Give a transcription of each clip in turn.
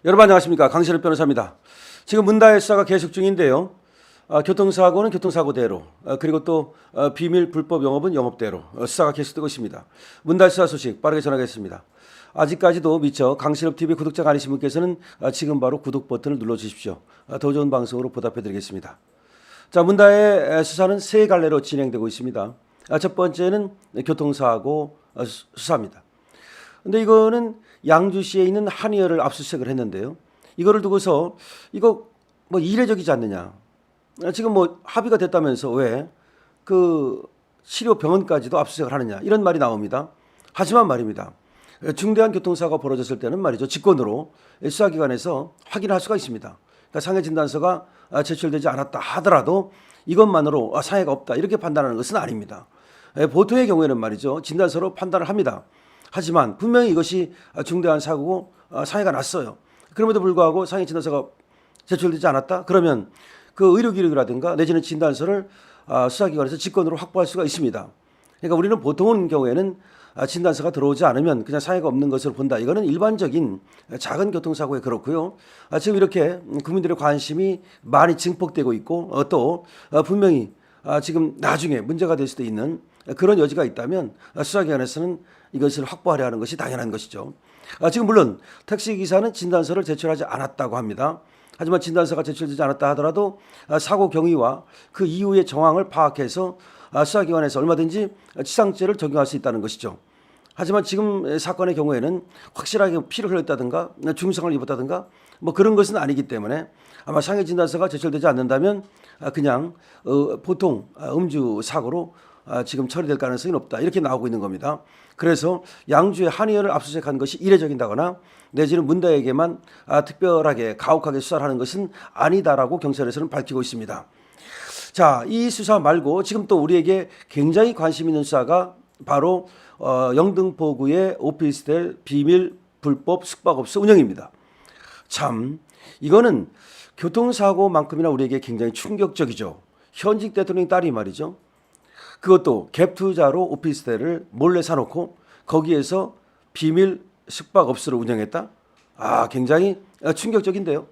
여러분 안녕하십니까, 강신업 변호사입니다. 지금 문다혜 수사가 계속 중인데요. 교통사고는 교통사고대로, 그리고 또 비밀 불법 영업은 영업대로 수사가 계속되고 있습니다. 문다혜 수사 소식 빠르게 전하겠습니다. 아직까지도 미처 강신업TV 구독자가 아니신 분께서는 지금 바로 구독 버튼을 눌러주십시오. 더 좋은 방송으로 보답해드리겠습니다. 자, 문다혜 수사는 세 갈래로 진행되고 있습니다. 첫 번째는 교통사고 수사입니다. 근데 이거는 양주시에 있는 한의원을 압수수색을 했는데요. 이거를 두고서 이거 뭐 이례적이지 않느냐. 지금 뭐 합의가 됐다면서 왜 그 치료 병원까지도 압수수색을 하느냐, 이런 말이 나옵니다. 하지만 말입니다, 중대한 교통사고가 벌어졌을 때는 말이죠, 직권으로 수사기관에서 확인할 수가 있습니다. 그러니까 상해 진단서가 제출되지 않았다 하더라도 이것만으로 상해가 없다 이렇게 판단하는 것은 아닙니다. 보통의 경우에는 말이죠, 진단서로 판단을 합니다. 하지만 분명히 이것이 중대한 사고고 상해가 났어요. 그럼에도 불구하고 상해 진단서가 제출되지 않았다? 그러면 그 의료기록이라든가 내지는 진단서를 수사기관에서 직권으로 확보할 수가 있습니다. 그러니까 우리는 보통은 경우에는 진단서가 들어오지 않으면 그냥 상해가 없는 것으로 본다. 이거는 일반적인 작은 교통사고에 그렇고요. 지금 이렇게 국민들의 관심이 많이 증폭되고 있고 또 분명히 지금 나중에 문제가 될 수도 있는 그런 여지가 있다면 수사기관에서는 이것을 확보하려 하는 것이 당연한 것이죠. 지금 물론 택시기사는 진단서를 제출하지 않았다고 합니다. 하지만 진단서가 제출되지 않았다 하더라도 사고 경위와 그 이후의 정황을 파악해서 수사기관에서 얼마든지 치상죄를 적용할 수 있다는 것이죠. 하지만 지금 사건의 경우에는 확실하게 피를 흘렸다든가 중상을 입었다든가 뭐 그런 것은 아니기 때문에 아마 상해 진단서가 제출되지 않는다면 그냥 보통 음주 사고로 지금 처리될 가능성이 높다, 이렇게 나오고 있는 겁니다. 그래서 양주의 한의원을 압수수색한 것이 이례적이다거나 내지는 문다혜에게만 특별하게 가혹하게 수사를 하는 것은 아니다라고 경찰에서는 밝히고 있습니다. 자, 이 수사 말고 지금 또 우리에게 굉장히 관심 있는 수사가 바로 영등포구의 오피스텔 비밀 불법 숙박업소 운영입니다. 참, 이거는 교통사고만큼이나 우리에게 굉장히 충격적이죠. 현직 대통령 딸이 말이죠, 그것도 갭 투자로 오피스텔을 몰래 사놓고 거기에서 비밀 숙박업소를 운영했다? 굉장히 충격적인데요.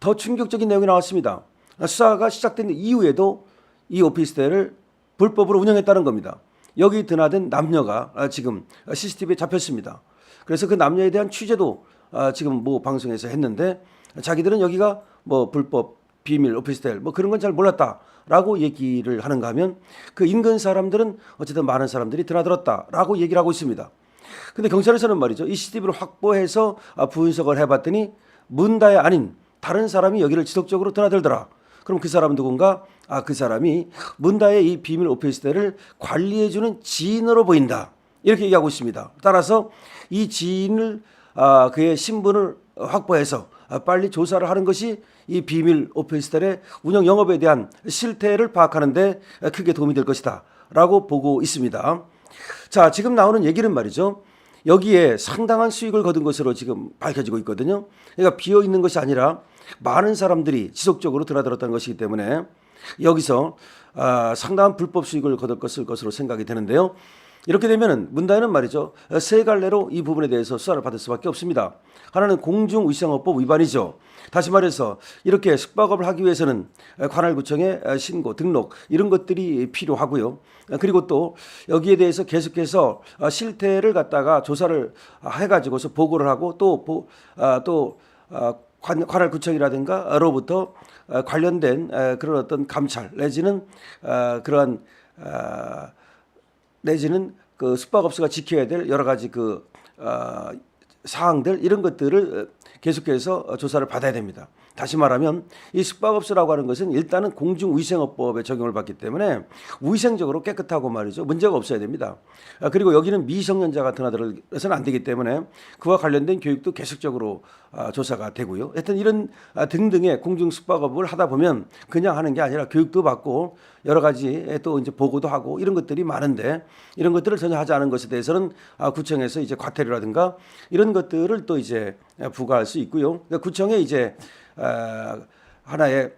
더 충격적인 내용이 나왔습니다. 수사가 시작된 이후에도 이 오피스텔을 불법으로 운영했다는 겁니다. 여기 드나든 남녀가 지금 CCTV에 잡혔습니다. 그래서 그 남녀에 대한 취재도 지금 뭐 방송에서 했는데 자기들은 여기가 뭐 불법 비밀 오피스텔 뭐 그런 건 잘 몰랐다라고 얘기를 하는가 하면 그 인근 사람들은 어쨌든 많은 사람들이 드나들었다라고 얘기를 하고 있습니다. 근데 경찰에서는 말이죠, 이 CCTV를 확보해서 분석을 해봤더니 문다혜 아닌 다른 사람이 여기를 지속적으로 드나들더라. 그럼 그 사람은 누군가? 그 사람이 문다혜의 이 비밀 오피스텔을 관리해주는 지인으로 보인다, 이렇게 얘기하고 있습니다. 따라서 이 지인을 그의 신분을 확보해서 빨리 조사를 하는 것이 이 비밀 오피스텔의 운영 영업에 대한 실태를 파악하는 데 크게 도움이 될 것이다 라고 보고 있습니다. 자, 지금 나오는 얘기는 말이죠, 여기에 상당한 수익을 거둔 것으로 지금 밝혀지고 있거든요. 그러니까 비어 있는 것이 아니라 많은 사람들이 지속적으로 드나들었다는 것이기 때문에 여기서 상당한 불법 수익을 거둘 것으로 생각이 되는데요. 이렇게 되면 문다혜는 말이죠, 세 갈래로 이 부분에 대해서 수사를 받을 수밖에 없습니다. 하나는 공중위생업법 위반이죠. 다시 말해서 이렇게 숙박업을 하기 위해서는 관할구청에 신고, 등록 이런 것들이 필요하고요. 그리고 또 여기에 대해서 계속해서 실태를 갖다가 조사를 해가지고서 보고를 하고 또 관할구청이라든가로부터 관련된 그런 어떤 감찰 내지는 그러한 내지는 그 숙박업소가 지켜야 될 여러 가지 그 사항들, 이런 것들을 계속해서 조사를 받아야 됩니다. 다시 말하면 이 숙박업소라고 하는 것은 일단은 공중위생업법에 적용을 받기 때문에 위생적으로 깨끗하고 말이죠, 문제가 없어야 됩니다. 그리고 여기는 미성년자가 드나들어서는 안 되기 때문에 그와 관련된 교육도 계속적으로 조사가 되고요. 하여튼 이런 등등의 공중 숙박업을 하다 보면 그냥 하는 게 아니라 교육도 받고 여러 가지 또 이제 보고도 하고 이런 것들이 많은데, 이런 것들을 전혀 하지 않은 것에 대해서는 구청에서 이제 과태료라든가 이런 것들을 또 이제 부과할 수 있고요. 그러니까 구청에 이제 하나의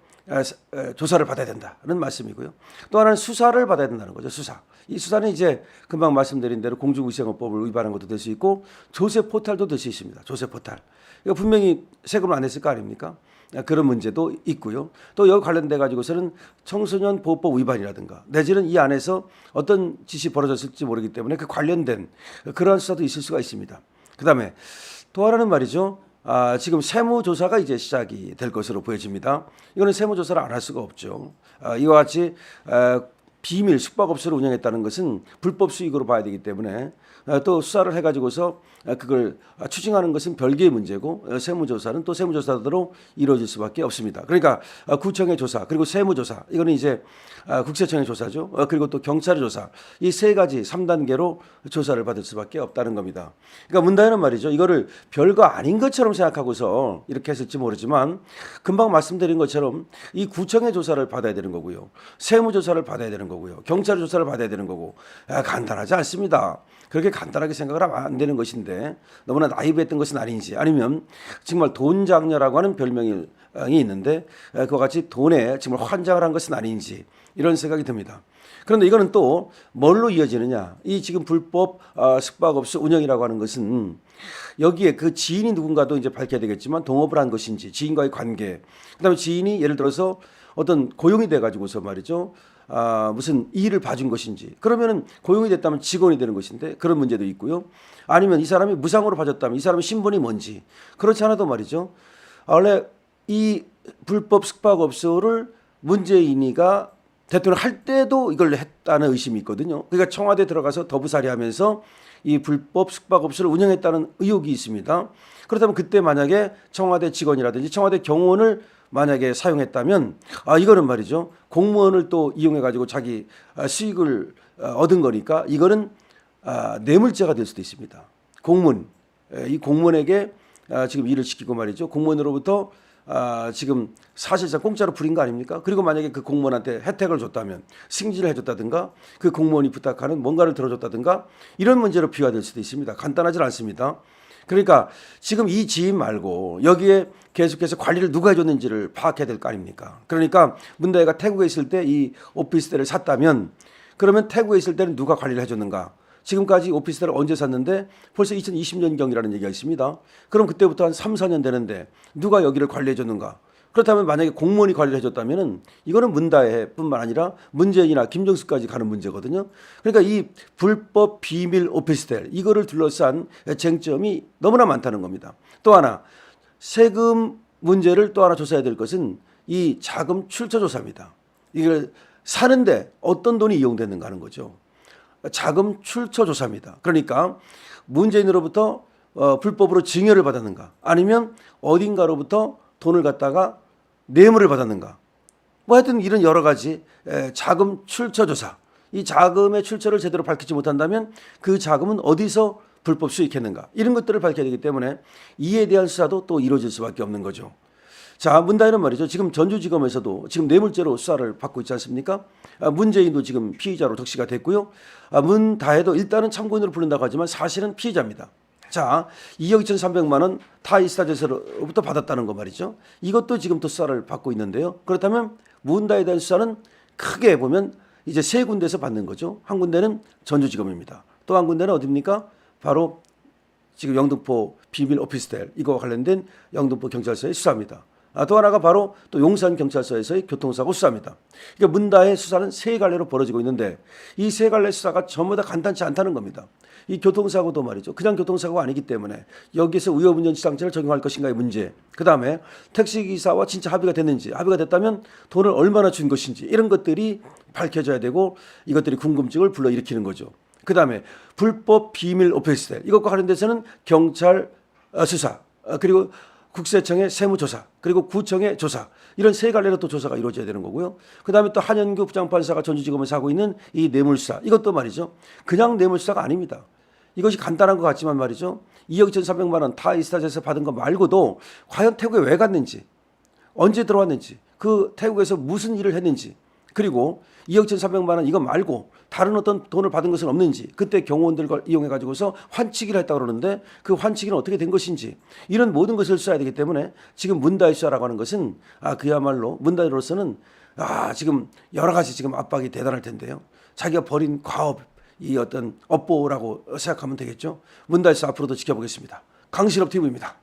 조사를 받아야 된다는 말씀이고요. 또 하나는 수사를 받아야 된다는 거죠. 수사. 이 수사는 이제 금방 말씀드린 대로 공중위생업법을 위반한 것도 될 수 있고 조세 포탈도 될 수 있습니다. 조세 포탈. 이거 분명히 세금을 안 냈을 거 아닙니까? 그런 문제도 있고요. 또 여기 관련돼 가지고서는 청소년 보호법 위반이라든가 내지는 이 안에서 어떤 짓이 벌어졌을지 모르기 때문에 그 관련된 그러한 수사도 있을 수가 있습니다. 그다음에 또 하나는 말이죠. 지금 세무조사가 이제 시작이 될 것으로 보여집니다. 이거는 세무조사를 안 할 수가 없죠. 이와 같이 비밀 숙박업소를 운영했다는 것은 불법 수익으로 봐야 되기 때문에 또 수사를 해가지고서 그걸 추징하는 것은 별개의 문제고 세무조사는 또 세무조사대로 이루어질 수밖에 없습니다. 그러니까 구청의 조사 그리고 세무조사 이거는 이제 국세청의 조사죠. 그리고 또 경찰의 조사 이 세 가지 3단계로 조사를 받을 수밖에 없다는 겁니다. 그러니까 문다혜는 말이죠. 이거를 별거 아닌 것처럼 생각하고서 이렇게 했을지 모르지만 금방 말씀드린 것처럼 이 구청의 조사를 받아야 되는 거고요. 세무조사를 받아야 되는 거고요. 경찰의 조사를 받아야 되는 거고 간단하지 않습니다. 그렇게 간단하게 생각을 하면 안 되는 것인데 너무나 나이브했던 것은 아닌지 아니면 정말 돈장녀라고 하는 별명이 있는데 그와 같이 돈에 정말 환장을 한 것은 아닌지 이런 생각이 듭니다. 그런데 이거는 또 뭘로 이어지느냐? 이 지금 불법 숙박업소 운영이라고 하는 것은 여기에 그 지인이 누군가도 이제 밝혀야 되겠지만 동업을 한 것인지 지인과의 관계 그다음에 지인이 예를 들어서 어떤 고용이 돼 가지고서 말이죠. 무슨 일을 봐준 것인지 그러면은 고용이 됐다면 직원이 되는 것인데 그런 문제도 있고요. 아니면 이 사람이 무상으로 봐줬다면 이 사람의 신분이 뭔지 그렇지 않아도 말이죠. 원래 이 불법 숙박업소를 문재인이가 대통령 할 때도 이걸 했다는 의심이 있거든요. 그러니까 청와대 들어가서 더부살이하면서 이 불법 숙박업소를 운영했다는 의혹이 있습니다. 그렇다면 그때 만약에 청와대 직원이라든지 청와대 경호원을 만약에 사용했다면 이거는 말이죠. 공무원을 또 이용해 가지고 자기 수익을 얻은 거니까 이거는 뇌물죄가 될 수도 있습니다. 공무원 이 공무원에게 지금 일을 시키고 말이죠. 공무원으로부터 지금 사실상 공짜로 부린 거 아닙니까? 그리고 만약에 그 공무원한테 혜택을 줬다면 승진을 해줬다든가 그 공무원이 부탁하는 뭔가를 들어줬다든가 이런 문제로 비화될 수도 있습니다. 간단하지 않습니다. 그러니까 지금 이 지인 말고 여기에 계속해서 관리를 누가 해줬는지를 파악해야 될 거 아닙니까? 그러니까 문다혜가 태국에 있을 때 이 오피스텔을 샀다면 그러면 태국에 있을 때는 누가 관리를 해줬는가? 지금까지 오피스텔을 언제 샀는데 벌써 2020년경이라는 얘기가 있습니다. 그럼 그때부터 한 3, 4년 되는데 누가 여기를 관리해 줬는가? 그렇다면 만약에 공무원이 관리를 해줬다면 이거는 문다혜뿐만 아니라 문재인이나 김정숙까지 가는 문제거든요. 그러니까 이 불법 비밀 오피스텔 이거를 둘러싼 쟁점이 너무나 많다는 겁니다. 또 하나 세금 문제를 또 하나 조사해야 될 것은 이 자금 출처 조사입니다. 이걸 사는데 어떤 돈이 이용됐는가 하는 거죠. 자금 출처 조사입니다. 그러니까 문재인으로부터 불법으로 증여를 받았는가 아니면 어딘가로부터 돈을 갖다가 뇌물을 받았는가 뭐 하여튼 이런 여러 가지 자금 출처 조사 이 자금의 출처를 제대로 밝히지 못한다면 그 자금은 어디서 불법 수익했는가 이런 것들을 밝혀야 되기 때문에 이에 대한 수사도 또 이루어질 수밖에 없는 거죠. 자, 문다혜는 말이죠. 지금 전주지검에서도 지금 뇌물죄로 수사를 받고 있지 않습니까? 문재인도 지금 피의자로 적시가 됐고요. 문다혜도 일단은 참고인으로 부른다고 하지만 사실은 피의자입니다. 자, 2억 2,300만 원 타이스타제스로부터 받았다는 거 말이죠. 이것도 지금 또 수사를 받고 있는데요. 그렇다면 문다혜에 대한 수사는 크게 보면 이제 세 군데에서 받는 거죠. 한 군데는 전주지검입니다. 또 한 군데는 어디입니까? 바로 지금 영등포 비밀 오피스텔 이거와 관련된 영등포 경찰서의 수사입니다. 또 하나가 바로 또 용산경찰서에서의 교통사고 수사입니다. 그러니까 문다혜 수사는 세 갈래로 벌어지고 있는데 이 세 갈래 수사가 전부 다 간단치 않다는 겁니다. 이 교통사고도 말이죠. 그냥 교통사고가 아니기 때문에 여기에서 위험운전치상죄를 적용할 것인가의 문제. 그다음에 택시기사와 진짜 합의가 됐는지 합의가 됐다면 돈을 얼마나 준 것인지 이런 것들이 밝혀져야 되고 이것들이 궁금증을 불러일으키는 거죠. 그다음에 불법 비밀 오피스텔 이것과 관련돼서는 경찰 수사 그리고 국세청의 세무조사 그리고 구청의 조사 이런 세 갈래로 또 조사가 이루어져야 되는 거고요. 그다음에 또 한현규 부장판사가 전주지검에서 하고 있는 이 뇌물수사 이것도 말이죠. 그냥 뇌물수사가 아닙니다. 이것이 간단한 것 같지만 말이죠. 2억 2,300만 원 타이스타제에서 받은 것 말고도 과연 태국에 왜 갔는지 언제 들어왔는지 그 태국에서 무슨 일을 했는지 그리고 2억 1,300만 원 이거 말고 다른 어떤 돈을 받은 것은 없는지 그때 경호원들을 이용해 가지고서 환치기를 했다고 그러는데 그 환치기는 어떻게 된 것인지 이런 모든 것을 수사해야 되기 때문에 지금 문다혜 수사라고 하는 것은 그야말로 문다혜로서는 지금 여러 가지 지금 압박이 대단할 텐데요. 자기가 벌인 과업 이 어떤 업보라고 생각하면 되겠죠. 문다혜 수사 앞으로도 지켜보겠습니다. 강신업 TV입니다.